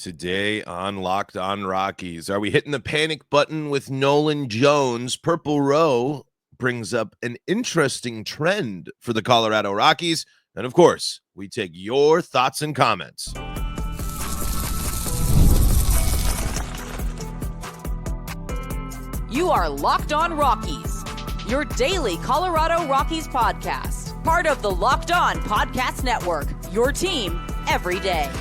Today on Locked On Rockies, are we hitting the panic button with Nolan Jones? Purple Row brings up an interesting trend for the Colorado Rockies. And of course, we take your thoughts and comments. You are Locked On Rockies, your daily Colorado Rockies podcast. Part of the Locked On Podcast Network, your team every day.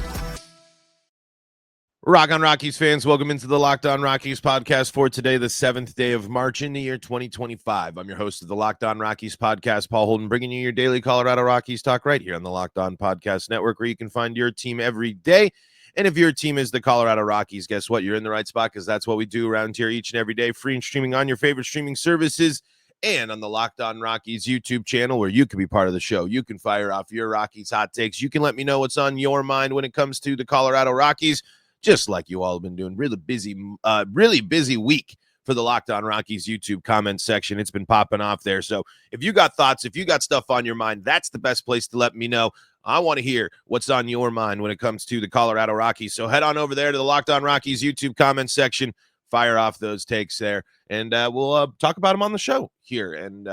Rock on Rockies fans, welcome into the Locked On Rockies podcast for today, the 7th day of March in the year 2025. I'm your host of the Locked On Rockies podcast, Paul Holden, bringing you your daily Colorado Rockies talk right here on the Locked On Podcast Network, where you can find your team every day. And if your team is the Colorado Rockies, guess what? You're in the right spot, because that's what we do around here each and every day, free and streaming on your favorite streaming services and on the Locked On Rockies YouTube channel, where you can be part of the show. You can fire off your Rockies hot takes. You can let me know what's on your mind when it comes to the Colorado Rockies, just like you all have been doing. Really busy week for the Locked On Rockies YouTube comment section. It's been popping off there. So if you got thoughts, if you got stuff on your mind, that's the best place to let me know. I want to hear what's on your mind when it comes to the Colorado Rockies. So head on over there to the Locked On Rockies YouTube comment section, fire off those takes there, and we'll talk about them on the show here and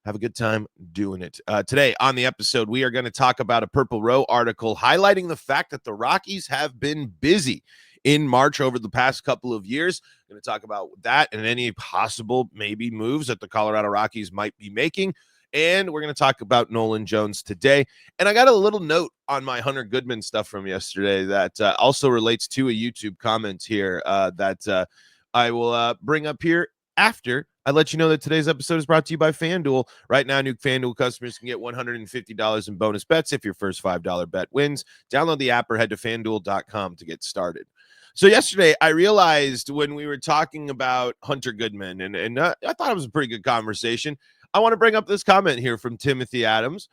have a good time doing it. Today on the episode, we are going to talk about a Purple Row article highlighting the fact that the Rockies have been busy in March over the past couple of years. Going to talk about that and any possible maybe moves that the Colorado Rockies might be making. And we're going to talk about Nolan Jones today. And I got a little note on my Hunter Goodman stuff from yesterday that also relates to a YouTube comment here that I will bring up here after I let you know that today's episode is brought to you by FanDuel. Right now, new FanDuel customers can get $150 in bonus bets if your first $5 bet wins. Download the app or head to FanDuel.com to get started. So yesterday, I realized when we were talking about Hunter Goodman, and I thought it was a pretty good conversation. I want to bring up this comment here from Timothy Adams.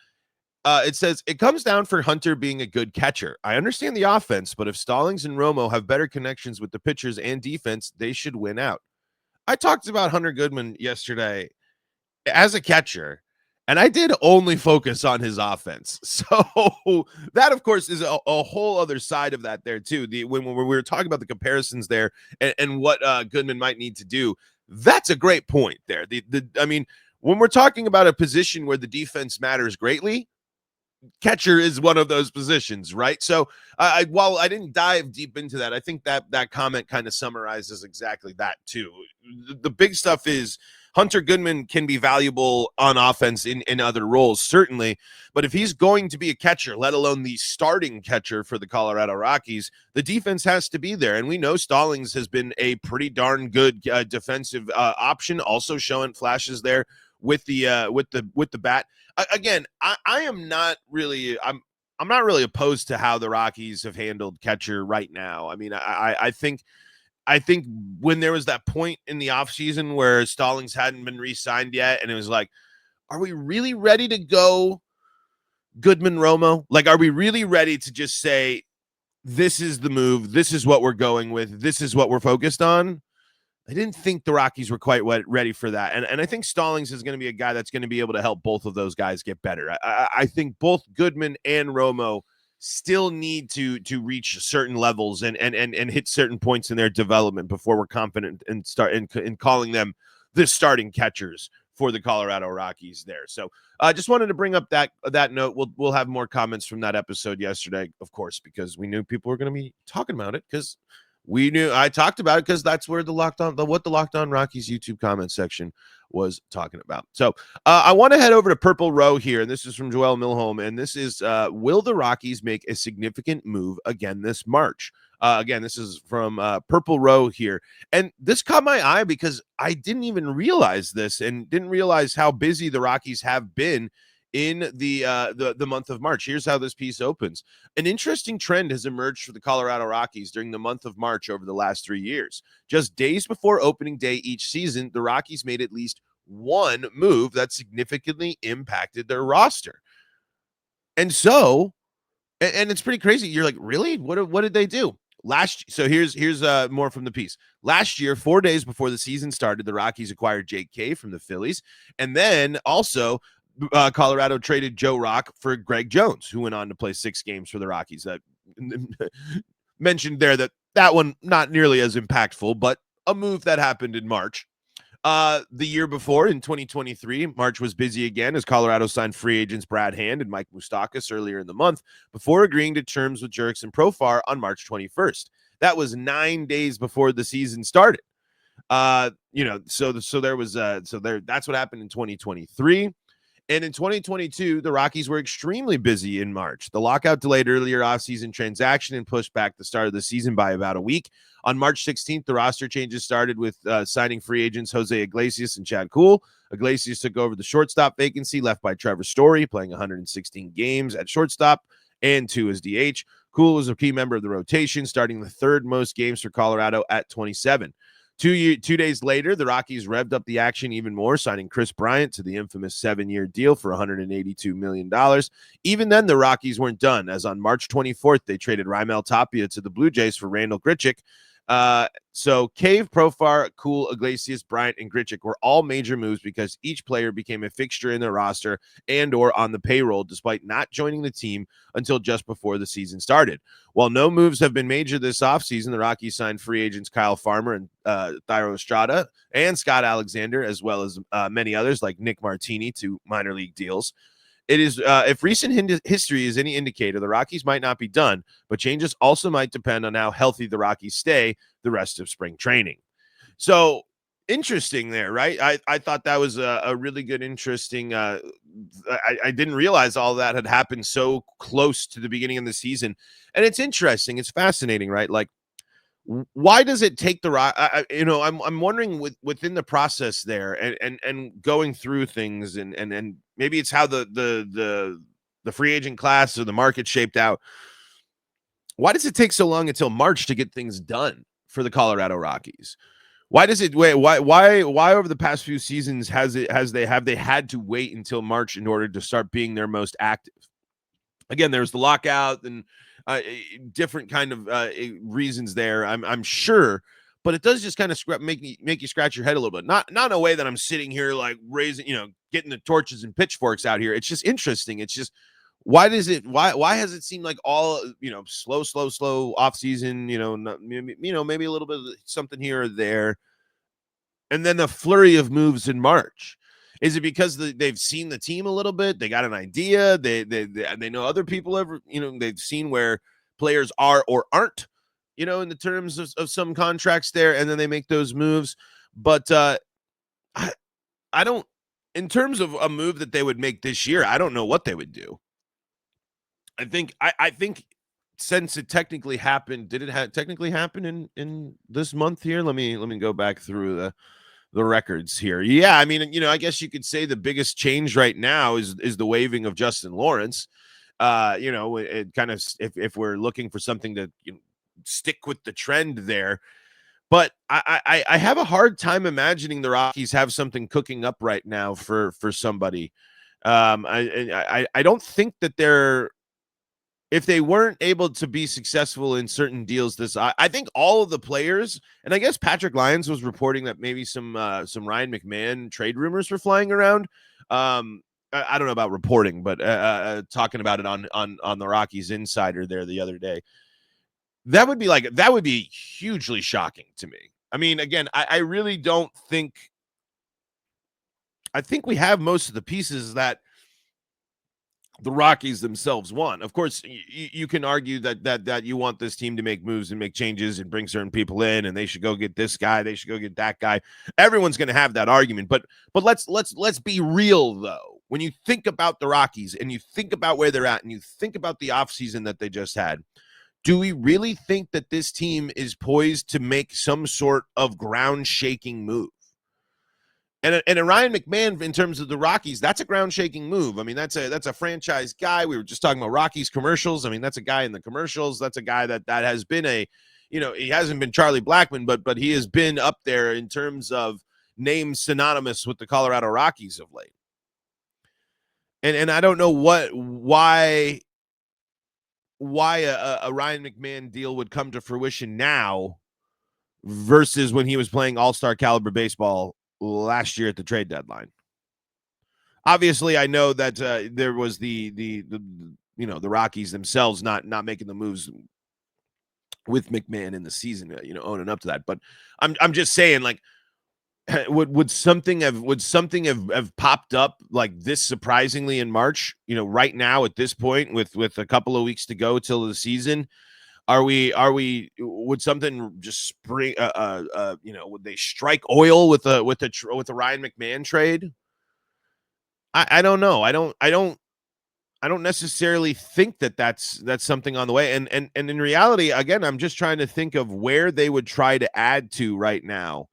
It says, it comes down for Hunter being a good catcher. I understand the offense, but if Stallings and Romo have better connections with the pitchers and defense, they should win out. I talked about Hunter Goodman yesterday as a catcher, and I did only focus on his offense. So that, of course, is a whole other side of that there, too. When we were talking about the comparisons there and what Goodman might need to do, that's a great point there. I mean, when we're talking about a position where the defense matters greatly, catcher is one of those positions, right? So while I didn't dive deep into that, I think that comment kind of summarizes exactly that too. The big stuff is Hunter Goodman can be valuable on offense in other roles, certainly, but if he's going to be a catcher, let alone the starting catcher for the Colorado Rockies, the defense has to be there. And we know Stallings has been a pretty darn good defensive option, also showing flashes there with the bat. Again, I am not really I'm not really opposed to how the Rockies have handled catcher right now. I mean, I think when there was that point in the offseason where Stallings hadn't been re-signed yet, and it was like, are we really ready to go Goodman Romo? Like, are we really ready to just say, this is the move, this is what we're going with, this is what we're focused on? I didn't think the Rockies were quite ready for that. And I think Stallings is going to be a guy that's going to be able to help both of those guys get better. I think both Goodman and Romo still need to reach certain levels and hit certain points in their development before we're confident in calling them the starting catchers for the Colorado Rockies there. So I just wanted to bring up that note. We'll have more comments from that episode yesterday, of course, because we knew people were going to be talking about it, because we knew I talked about it, because that's where the Locked On Rockies YouTube comment section was talking about. So I want to head over to Purple Row here, and this is from Joel Milholm, and this is, will the Rockies make a significant move again this March? Again, this is from Purple Row here, and this caught my eye because I didn't even realize this and didn't realize how busy the Rockies have been in the month of March. Here's how this piece opens. An interesting trend has emerged for the Colorado Rockies during the month of March over the last 3 years. Just days before opening day each season, the Rockies made at least one move that significantly impacted their roster. And so, and it's pretty crazy. You're like, really? What did they do? So here's more from the piece. Last year, 4 days before the season started, the Rockies acquired Jake Kay from the Phillies, and then also Colorado traded Joe Rock for Greg Jones, who went on to play 6 games for the Rockies. That mentioned there that one not nearly as impactful, but a move that happened in March. The year before, in 2023, March was busy again as Colorado signed free agents Brad Hand and Mike Moustakas earlier in the month before agreeing to terms with Jurickson Profar on March 21st. That was 9 days before the season started. So there was that's what happened in 2023. And in 2022, the Rockies were extremely busy in March. The lockout delayed earlier offseason transaction and pushed back the start of the season by about a week. On March 16th, the roster changes started with signing free agents Jose Iglesias and Chad Kuhl. Iglesias took over the shortstop vacancy left by Trevor Story, playing 116 games at shortstop and 2 as DH. Kuhl was a key member of the rotation, starting the third most games for Colorado at 27. 2 days later, the Rockies revved up the action even more, signing Chris Bryant to the infamous 7-year deal for $182 million. Even then, the Rockies weren't done, as on March 24th, they traded Raimel Tapia to the Blue Jays for Randall Grichuk. So Cave, Profar, Kuhl, Iglesias, Bryant, and Grichuk were all major moves because each player became a fixture in their roster and or on the payroll, despite not joining the team until just before the season started. While no moves have been major this offseason, the Rockies signed free agents Kyle Farmer and Thairo Estrada and Scott Alexander, as well as many others like Nick Martini to minor league deals. It is if recent history is any indicator, the Rockies might not be done, but changes also might depend on how healthy the Rockies stay the rest of spring training. So interesting there, right? I thought that was a really good, interesting. I didn't realize all that had happened so close to the beginning of the season, and it's interesting. It's fascinating, right? Like, why does it take the Rock? I'm wondering within the process there, and going through things, and maybe it's how the free agent class or the market shaped out. Why does it take so long until March to get things done for the Colorado Rockies? Why does it wait? Why over the past few seasons have they had to wait until March in order to start being their most active? Again, there's the lockout and different kind of reasons there, I'm sure, but it does just kind of make you scratch your head a little bit. Not in a way that I'm sitting here like raising, getting the torches and pitchforks out here. It's just interesting. It's just why has it seemed like all slow off season? Maybe a little bit of something here or there, and then a flurry of moves in March. Is it because they've seen the team a little bit? They got an idea. They know other people they've seen where players are or aren't, in the terms of some contracts there, and then they make those moves. But I don't, in terms of a move that they would make this year, I don't know what they would do. I think since it technically happened, did it technically happen in this month here? Let me go back through the records here. Yeah, I mean, I guess you could say the biggest change right now is the waiving of Justin Lawrence. It kind of, if we're looking for something to stick with the trend there, but I have a hard time imagining the Rockies have something cooking up right now for somebody. I don't think that if they weren't able to be successful in certain deals, I think all of the players, and I guess Patrick Lyons was reporting that maybe some Ryan McMahon trade rumors were flying around. I don't know about reporting, but talking about it on the Rockies Insider there the other day. That would be hugely shocking to me. I mean, again, I really don't think. I think we have most of the pieces that the Rockies themselves want. Of course, you can argue that you want this team to make moves and make changes and bring certain people in, and they should go get this guy, they should go get that guy. Everyone's going to have that argument, but let's be real though. When you think about the Rockies and you think about where they're at and you think about the offseason that they just had, do we really think that this team is poised to make some sort of ground-shaking move? And a Ryan McMahon, in terms of the Rockies, that's a ground-shaking move. I mean, that's a franchise guy. We were just talking about Rockies commercials. I mean, that's a guy in the commercials. That's a guy that has been he hasn't been Charlie Blackmon, but he has been up there in terms of names synonymous with the Colorado Rockies of late. And I don't know why a Ryan McMahon deal would come to fruition now versus when he was playing all-star caliber baseball last year at the trade deadline. Obviously, I know that there was the Rockies themselves not making the moves with McMahon in the season, owning up to that. But I'm just saying, like, would something have popped up like this surprisingly in March? Right now at this point, with a couple of weeks to go till the season, would something just spring? Would they strike oil with the Ryan McMahon trade? I don't know. I don't necessarily think that's something on the way. And in reality, again, I'm just trying to think of where they would try to add to right now,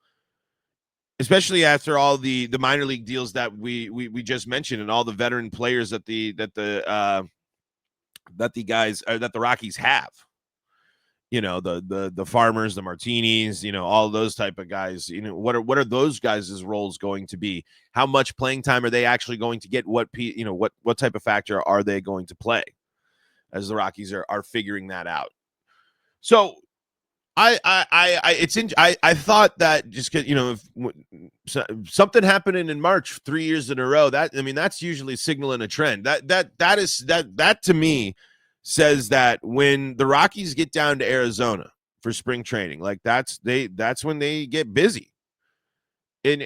especially after all the minor league deals that we just mentioned and all the veteran players that the guys that the Rockies have. The Farmers, the Martinis, all those type of guys. What are those guys' roles going to be? How much playing time are they actually going to get? What type of factor are they going to play as the Rockies are figuring that out? So I thought that just because if something happening in March 3 years in a row, that's usually signaling a trend. That to me says that when the Rockies get down to Arizona for spring training, like that's when they get busy. And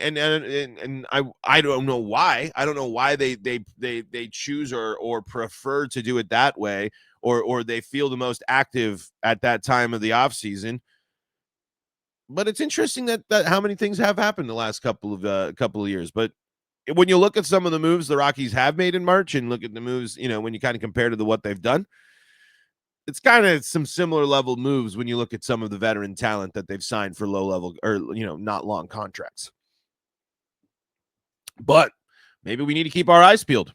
I don't know why. I don't know why they choose or prefer to do it that way, or they feel the most active at that time of the offseason. But it's interesting that how many things have happened the last couple of years. But when you look at some of the moves the Rockies have made in March and look at the moves, when you kind of compare to what they've done, it's kind of some similar level moves when you look at some of the veteran talent that they've signed for low level or not long contracts. But maybe we need to keep our eyes peeled.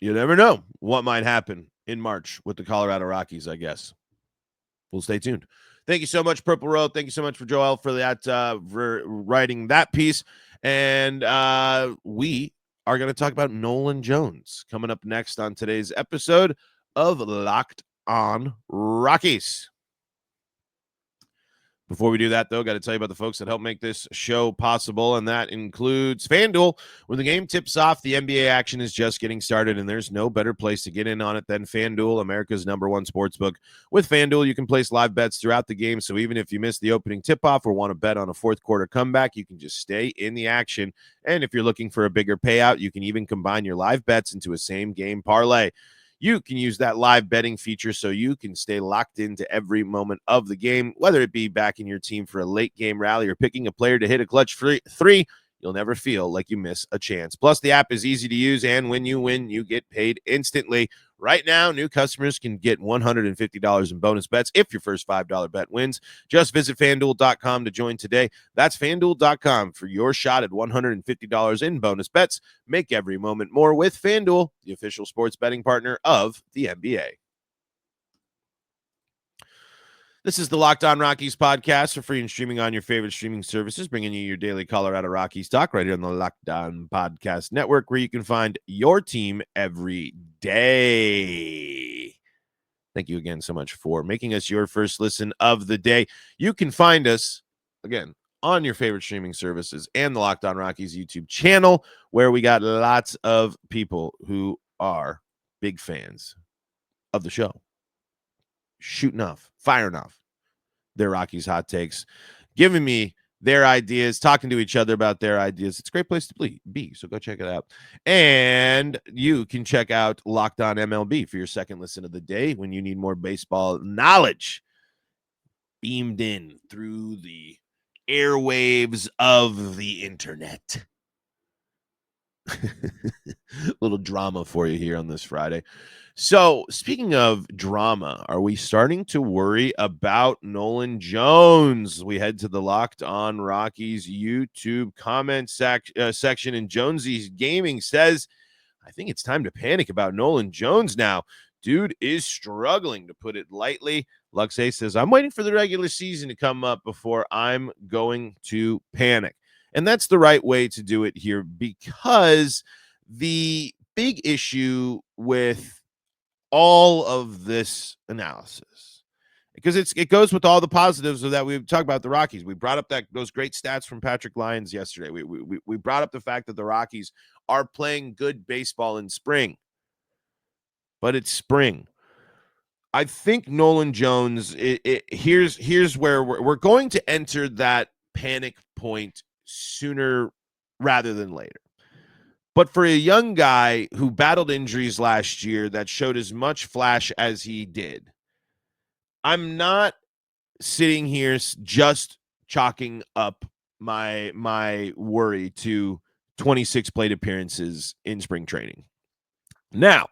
You never know what might happen in March with the Colorado Rockies, I guess. We'll stay tuned. Thank you so much, Purple Road. Thank you so much for Joel for that, for writing that piece. And we are going to talk about Nolan Jones coming up next on today's episode of Locked on Rockies. Before we do that, though, got to tell you about the folks that help make this show possible, and that includes FanDuel. When the game tips off, the NBA action is just getting started, and there's no better place to get in on it than FanDuel, America's #1 sportsbook. With FanDuel, you can place live bets throughout the game, so even if you miss the opening tip-off or want to bet on a fourth-quarter comeback, you can just stay in the action. And if you're looking for a bigger payout, you can even combine your live bets into a same-game parlay. You can use that live betting feature so you can stay locked into every moment of the game, whether it be backing your team for a late game rally or picking a player to hit a clutch three. You'll never feel like you miss a chance. Plus, the app is easy to use, and when you win, you get paid instantly. Right now, new customers can get $150 in bonus bets if your first $5 bet wins. Just visit FanDuel.com to join today. That's FanDuel.com for your shot at $150 in bonus bets. Make every moment more with FanDuel, the official sports betting partner of the NBA. This is the Locked on Rockies podcast for free and streaming on your favorite streaming services, bringing you your daily Colorado Rockies talk right here on the Locked on Podcast Network, where you can find your team every day. Thank you again so much for making us your first listen of the day. You can find us, again, on your favorite streaming services and the Locked on Rockies YouTube channel, where we got lots of people who are big fans of the show. Shooting off, firing off their Rockies hot takes, giving me their ideas, talking to each other about their ideas. It's a great place to be, so go check it out. And you can check out Locked on MLB for your second listen of the day when you need more baseball knowledge beamed in through the airwaves of the internet. Little drama for you here on this Friday. So, speaking of drama, are we starting to worry about Nolan Jones? We head to the Locked on Rockies YouTube comment section, and Jonesy's Gaming says, I think it's time to panic about Nolan Jones now. Dude is struggling, to put it lightly. Luxay says, I'm waiting for the regular season to come up before I'm going to panic. And that's the right way to do it here, because the big issue with all of this analysis, because it goes with all the positives that we talked about the Rockies. We brought up those great stats from Patrick Lyons yesterday. We brought up the fact that the Rockies are playing good baseball in spring, but it's spring. I think Nolan Jones, here's where we're going to enter that panic point sooner rather than later. But for a young guy who battled injuries last year that showed as much flash as he did, I'm not sitting here just chalking up my worry to 26 plate appearances in spring training. Now,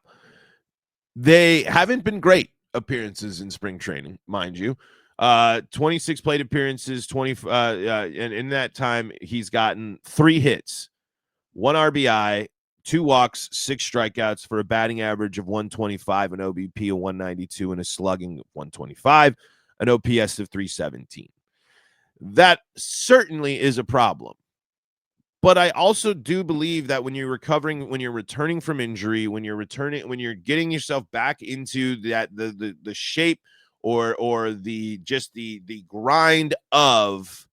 they haven't been great appearances in spring training, mind you. 26 plate appearances, and in that time, he's gotten 3 hits, 1 RBI, 2 walks, 6 strikeouts for a batting average of 125, an OBP of 192, and a slugging of 125, an OPS of 317. That certainly is a problem. But I also do believe that when you're returning from injury, when you're getting yourself back into the shape or the grind of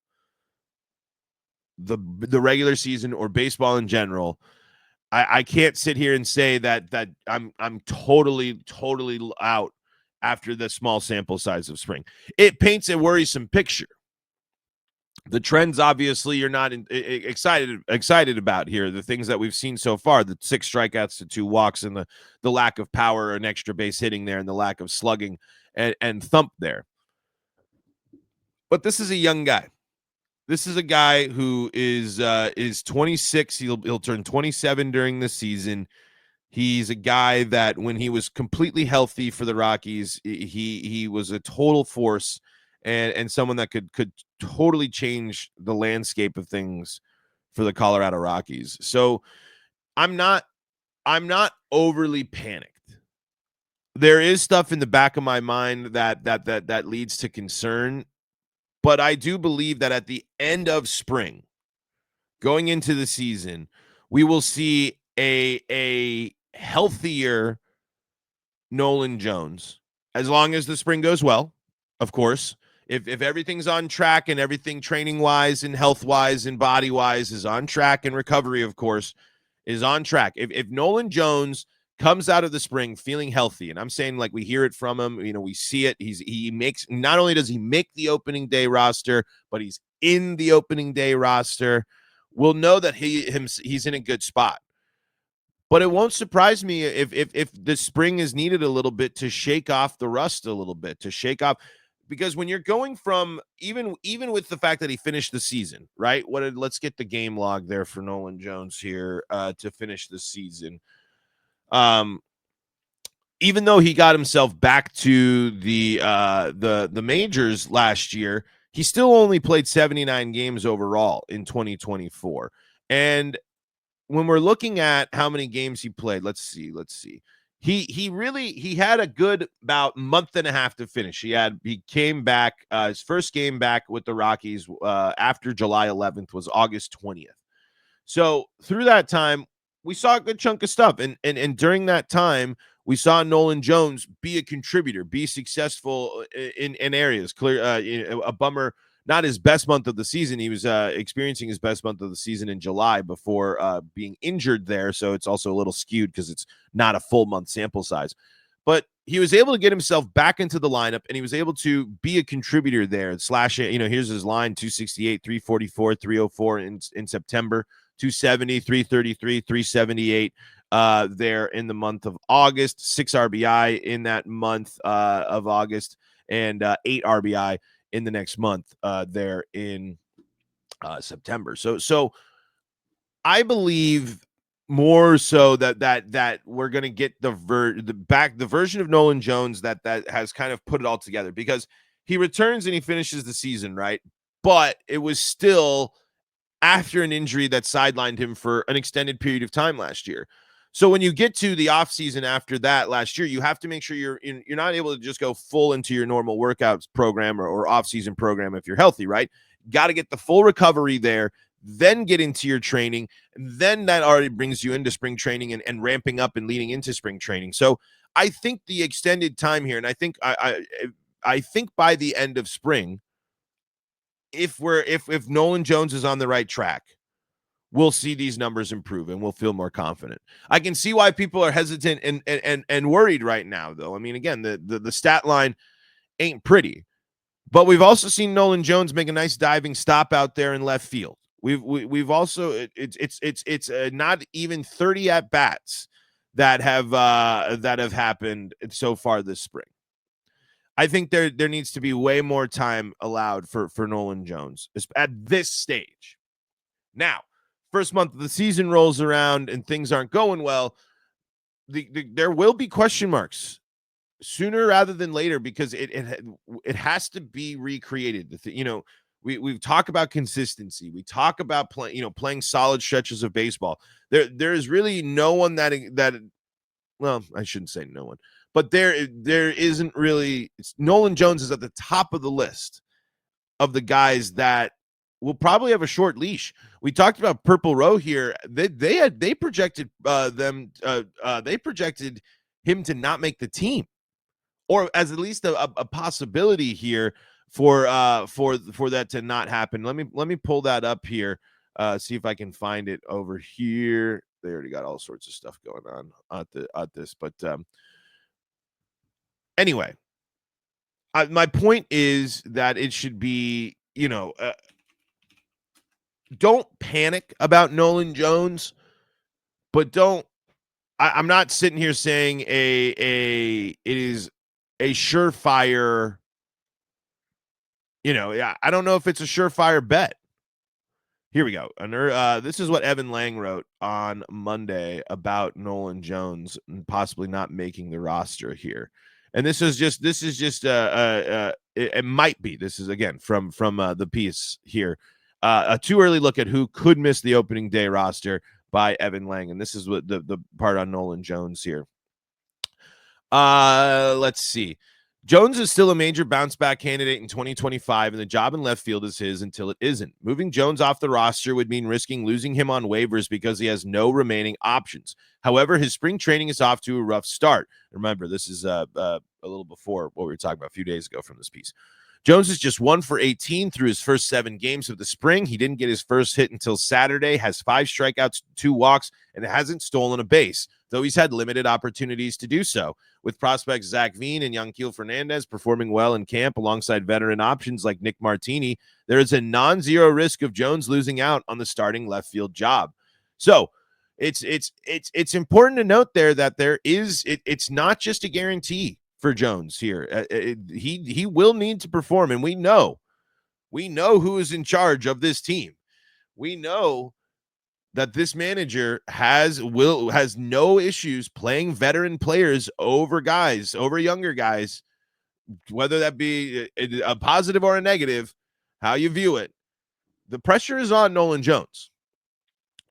the regular season or baseball in general, I can't sit here and say that I'm totally out after the small sample size of spring. It paints a worrisome picture. The trends, obviously, you're not excited about here. The things that we've seen so far, the 6 strikeouts to 2 walks, and the lack of power and extra base hitting there, and the lack of slugging and thump there. But this is a young guy. This is a guy who is 26. He'll turn 27 during the season. He's a guy that when he was completely healthy for the Rockies, he was a total force and someone that could totally change the landscape of things for the Colorado Rockies. So I'm not overly panicked. There is stuff in the back of my mind that leads to concern, but I do believe that at the end of spring, going into the season, we will see a healthier Nolan Jones, as long as the spring goes well, of course. If everything's on track and everything training-wise and health-wise and body-wise is on track, and recovery, of course, is on track. If Nolan Jones comes out of the spring feeling healthy, and I'm saying like we hear it from him, we see it. He makes, not only does he make the opening day roster, but he's in the opening day roster. We'll know that he's in a good spot. But it won't surprise me if the spring is needed a little bit to shake off the rust a little bit, to shake off, because when you're going from even with the fact that he finished the season, right? Let's get the game log there for Nolan Jones here to finish the season. Even though he got himself back to the majors last year, he still only played 79 games overall in 2024. And when we're looking at how many games he played, let's see. He had a good about month and a half to finish. He came back, his first game back with the Rockies after July 11th was August 20th. So through that time, we saw a good chunk of stuff. And during that time, we saw Nolan Jones be a contributor, be successful in areas. A bummer, not his best month of the season. He was experiencing his best month of the season in July before being injured there. So it's also a little skewed because it's not a full month sample size. But he was able to get himself back into the lineup, and he was able to be a contributor there. Here's his line: 268, 344, 304 in September, 270, 333, 378 there in the month of August, 6 RBI in that month of August, and 8 RBI in the next month there in September. So I believe more so that we're going to get the version of Nolan Jones that has kind of put it all together, because he returns and he finishes the season, right? But it was still after an injury that sidelined him for an extended period of time last year. So when you get to the offseason after that last year, you have to make sure you're not able to just go full into your normal workouts program or offseason program if you're healthy, right? Got to get the full recovery there, then get into your training. Then that already brings you into spring training and ramping up and leading into spring training. So I think the extended time here, and I think I think by the end of spring, if Nolan Jones is on the right track, we'll see these numbers improve and we'll feel more confident. I can see why people are hesitant and worried right now, though. I mean, again, the stat line ain't pretty, but we've also seen Nolan Jones make a nice diving stop out there in left field. We've also it's not even 30 at bats that have happened so far this spring. I think there needs to be way more time allowed for Nolan Jones at this stage. Now, first month of the season rolls around and things aren't going well. There will be question marks sooner rather than later because it has to be recreated. We've talked about consistency. We talk about playing solid stretches of baseball. There is really no one that well, I shouldn't say no one, but there isn't really. Nolan Jones is at the top of the list of the guys that will probably have a short leash. We talked about Purple Row here. They projected they projected him to not make the team, or as at least a possibility here for that to not happen. Let me pull that up here. See if I can find it over here. They already got all sorts of stuff going on at this, but anyway, my point is that it should be, don't panic about Nolan Jones, but I'm not sitting here saying it is a surefire. I don't know if it's a surefire bet. Here we go. This is what Evan Lang wrote on Monday about Nolan Jones possibly not making the roster here. And this is just it might be. This is again from the piece here. A too early look at who could miss the opening day roster by Evan Lang. And this is what the part on Nolan Jones here. Let's see. Jones is still a major bounce back candidate in 2025, and the job in left field is his until it isn't. Moving Jones off the roster would mean risking losing him on waivers because he has no remaining options. However, his spring training is off to a rough start. Remember, this is a little before what we were talking about a few days ago from this piece. Jones is just 1 for 18 through his first 7 games of the spring. He didn't get his first hit until Saturday, has 5 strikeouts, 2 walks, and hasn't stolen a base, though he's had limited opportunities to do so. With prospects Zach Veen and Yanquiel Fernandez performing well in camp alongside veteran options like Nick Martini, there is a non-zero risk of Jones losing out on the starting left field job. So it's important to note there that it's not just a guarantee for Jones here. He will need to perform, and we know who is in charge of this team. We know that this manager has no issues playing veteran players over younger guys, whether that be a positive or a negative, how you view it. The pressure is on Nolan Jones.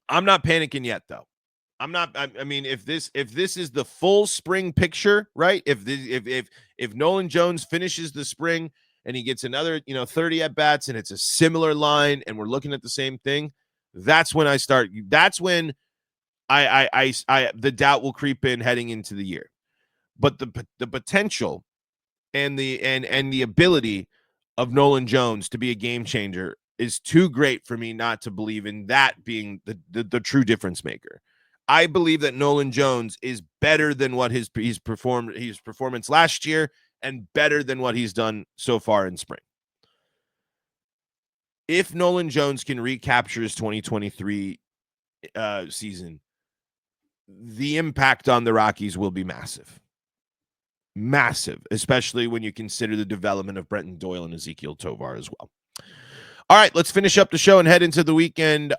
I'm not panicking yet, though. I'm not. I mean, if this is the full spring picture, right? If Nolan Jones finishes the spring and he gets another 30 at bats and it's a similar line and we're looking at the same thing, that's when I start. That's when I the doubt will creep in heading into the year. But the potential and the ability of Nolan Jones to be a game changer is too great for me not to believe in that being the true difference maker. I believe that Nolan Jones is better than what his performance last year and better than what he's done so far in spring. If Nolan Jones can recapture his 2023 season, the impact on the Rockies will be massive. Massive, especially when you consider the development of Brenton Doyle and Ezekiel Tovar as well. All right, let's finish up the show and head into the weekend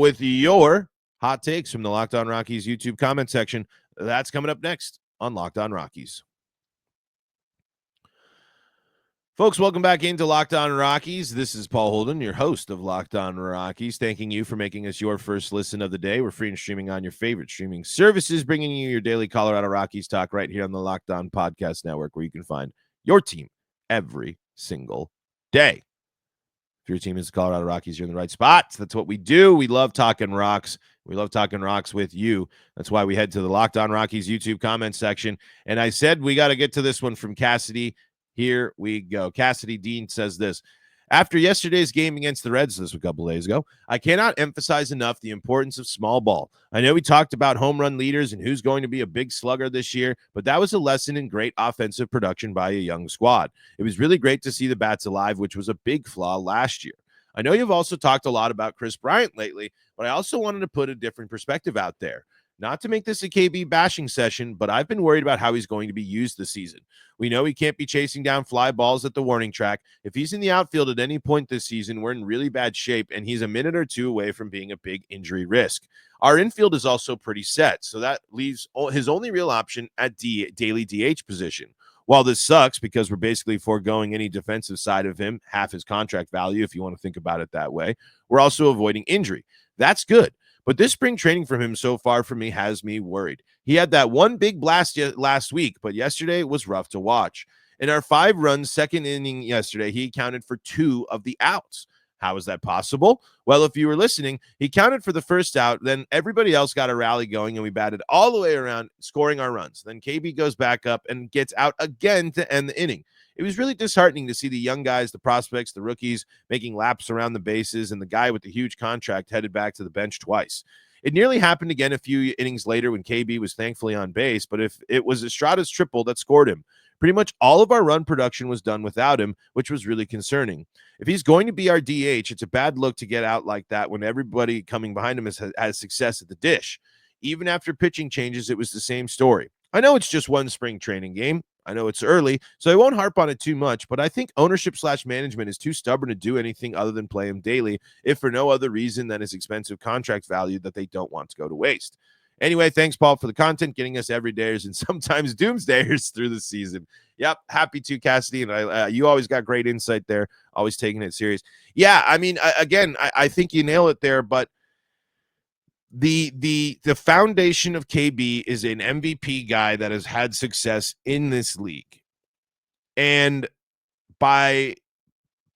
with your hot takes from the Locked On Rockies YouTube comment section. That's coming up next on Locked On Rockies. Folks, welcome back into Locked On Rockies. This is Paul Holden, your host of Locked On Rockies, thanking you for making us your first listen of the day. We're free and streaming on your favorite streaming services, bringing you your daily Colorado Rockies talk right here on the Locked On Podcast Network, where you can find your team every single day. If your team is the Colorado Rockies, you're in the right spot. That's what we do. We love talking rocks. We love talking rocks with you. That's why we head to the Locked On Rockies YouTube comment section. And I said we got to get to this one from Cassidy. Here we go. Cassidy Dean says this. After yesterday's game against the Reds this a couple days ago, I cannot emphasize enough the importance of small ball. I know we talked about home run leaders and who's going to be a big slugger this year, but that was a lesson in great offensive production by a young squad. It was really great to see the bats alive, which was a big flaw last year. I know you've also talked a lot about Chris Bryant lately, but I also wanted to put a different perspective out there. Not to make this a KB bashing session, but I've been worried about how he's going to be used this season. We know he can't be chasing down fly balls at the warning track. If he's in the outfield at any point this season, we're in really bad shape, and he's a minute or two away from being a big injury risk. Our infield is also pretty set, so that leaves his only real option at daily DH position. While this sucks because we're basically foregoing any defensive side of him, half his contract value, if you want to think about it that way, we're also avoiding injury. That's good. But this spring training from him so far for me has me worried. He had that one big blast last week, but yesterday was rough to watch. In our 5-run second inning yesterday, he accounted for 2 of the outs. How is that possible? Well, if you were listening, he counted for the first out, then everybody else got a rally going, and we batted all the way around, scoring our runs. Then KB goes back up and gets out again to end the inning. It was really disheartening to see the young guys, the prospects, the rookies making laps around the bases, and the guy with the huge contract headed back to the bench twice. It nearly happened again a few innings later when KB was thankfully on base, but if it was Estrada's triple that scored him. Pretty much all of our run production was done without him, which was really concerning. If he's going to be our DH, it's a bad look to get out like that when everybody coming behind him has success at the dish. Even after pitching changes, it was the same story. I know it's just one spring training game. I know it's early, so I won't harp on it too much, but I think ownership/management is too stubborn to do anything other than play him daily, if for no other reason than his expensive contract value that they don't want to go to waste. Anyway, thanks, Paul, for the content, getting us everydayers and sometimes doomsdayers through the season. Yep, happy to, Cassidy, and you always got great insight there, always taking it serious. Yeah, I mean, I think you nail it there, but the foundation of KB is an MVP guy that has had success in this league. And by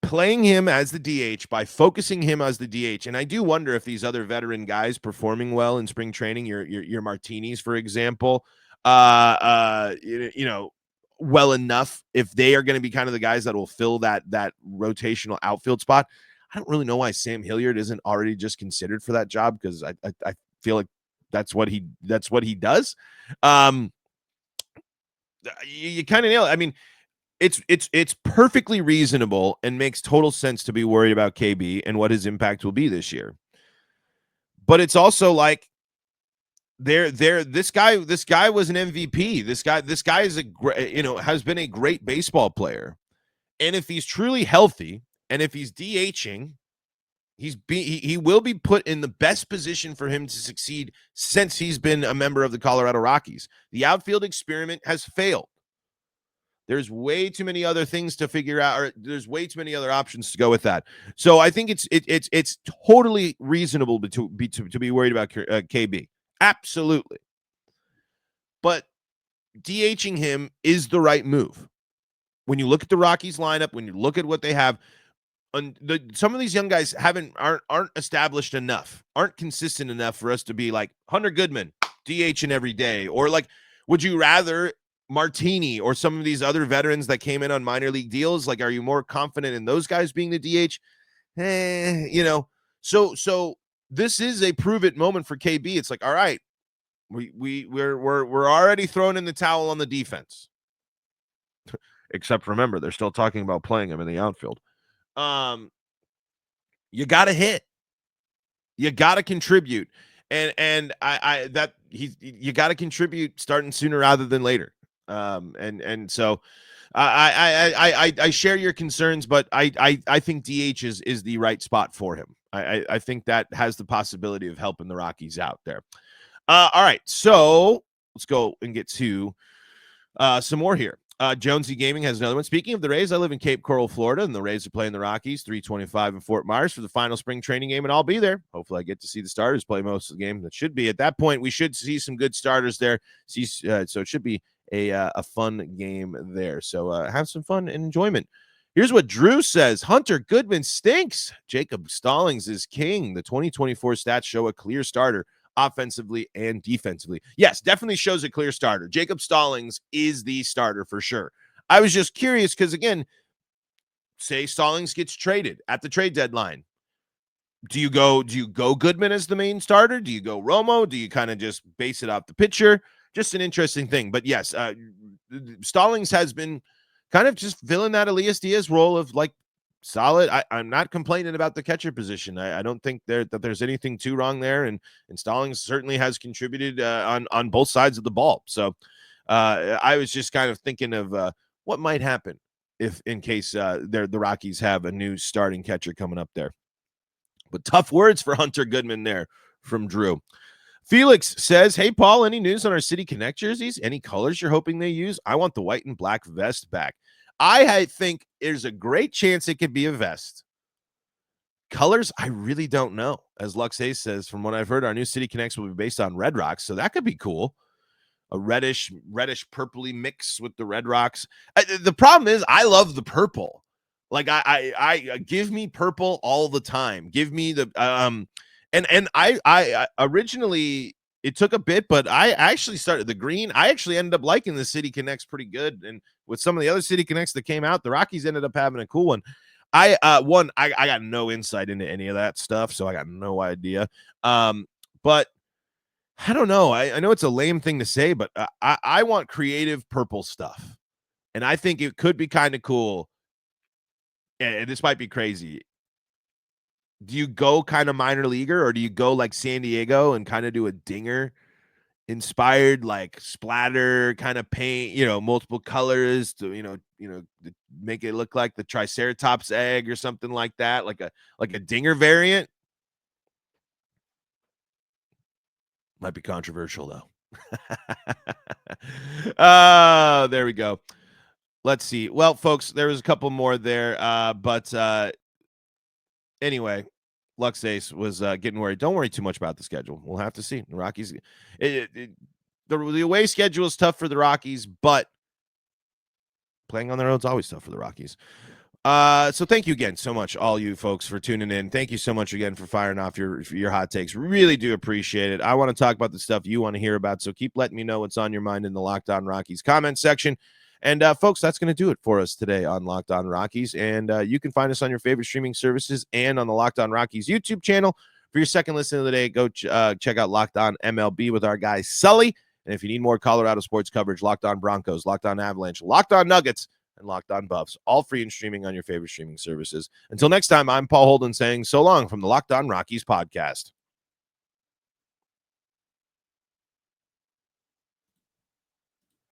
playing him as the DH, by focusing him as the DH, and I do wonder if these other veteran guys performing well in spring training, your Martinis, for example, well enough, if they are going to be kind of the guys that will fill that rotational outfield spot. I don't really know why Sam Hilliard isn't already just considered for that job, because I feel like that's what he does. You kind of nail it. I mean, it's perfectly reasonable and makes total sense to be worried about KB and what his impact will be this year. But it's also like this guy was an MVP. This guy is has been a great baseball player. And if he's truly healthy and if he's DHing, he will be put in the best position for him to succeed since he's been a member of the Colorado Rockies. The outfield experiment has failed. There's way too many other things to figure out, or there's way too many other options to go with that. So I think it's totally reasonable to be worried about KB. Absolutely. But DHing him is the right move. When you look at the Rockies lineup, when you look at what they have, some of these young guys aren't established enough, aren't consistent enough for us to be like Hunter Goodman, DHing every day. Or like, would you rather Martini or some of these other veterans that came in on minor league deals? Like, are you more confident in those guys being the DH? So this is a prove it moment for KB. It's like, all right, we're already throwing in the towel on the defense. Except remember, they're still talking about playing him in the outfield. You got to hit. You got to contribute. And you got to contribute starting sooner rather than later. So I share your concerns, but I think DH is the right spot for him. I think that has the possibility of helping the Rockies out there. All right, so let's go and get to some more here. Jonesy Gaming has another one. Speaking of the Rays, I live in Cape Coral, Florida, and the Rays are playing the Rockies 325 in Fort Myers for the final spring training game, and I'll be there. Hopefully I get to see the starters play most of the game. That should be, at that point, we should see some good starters there. So it should be a fun game there. So have some fun and enjoyment. Here's what Drew says. Hunter Goodman stinks. Jacob Stallings is king. The 2024 stats show a clear starter offensively and defensively. Yes, definitely shows a clear starter. Jacob Stallings is the starter for sure. I was just curious because, again, say Stallings gets traded at the trade deadline. Do you go Goodman as the main starter? Do you go Romo? Do you kind of just base it off the pitcher? Just an interesting thing. But yes, Stallings has been kind of just filling that Elias Diaz role of like solid. I'm not complaining about the catcher position. I don't think that there's anything too wrong there. And Stallings certainly has contributed on both sides of the ball. So I was just kind of thinking of what might happen if in case the Rockies have a new starting catcher coming up there. But tough words for Hunter Goodman there from Drew. Felix says, hey, Paul, any news on our City Connect jerseys? Any colors you're hoping they use? I want the white and black vest back. I think there's a great chance it could be a vest. Colors, I really don't know. As Luxace says, from what I've heard, our new City Connects will be based on Red Rocks, so that could be cool. A reddish purpley mix with the Red Rocks. The problem is I love the purple. Like I give me purple all the time. Give me the and I originally it took a bit, but I actually started the green. I actually ended up liking the City Connects pretty good, and with some of the other City Connects that came out, the Rockies ended up having a cool one. I got no insight into any of that stuff, so I got no idea. But I don't know. I know it's a lame thing to say, but I want creative purple stuff, and I think it could be kind of cool. And this might be crazy. Do you go kind of minor leaguer, or do you go like San Diego and kind of do a dinger inspired like splatter kind of paint, multiple colors to, make it look like the Triceratops egg or something like that, like a dinger variant? Might be controversial though. There we go. Let's see. Well, folks, there was a couple more there, but anyway, Luxace was getting worried. Don't worry too much about the schedule. We'll have to see. The Rockies, the away schedule is tough for the Rockies, but playing on the road is always tough for the Rockies. So thank you again so much, all you folks, for tuning in. Thank you so much again for firing off your hot takes. Really do appreciate it. I want to talk about the stuff you want to hear about, so keep letting me know what's on your mind in the Locked On Rockies comment section. And folks, that's going to do it for us today on Locked On Rockies. And you can find us on your favorite streaming services and on the Locked On Rockies YouTube channel. For your second listen of the day, go check out Locked On MLB with our guy Sully. And if you need more Colorado sports coverage, Locked On Broncos, Locked On Avalanche, Locked On Nuggets, and Locked On Buffs, all free and streaming on your favorite streaming services. Until next time, I'm Paul Holden saying so long from the Locked On Rockies podcast.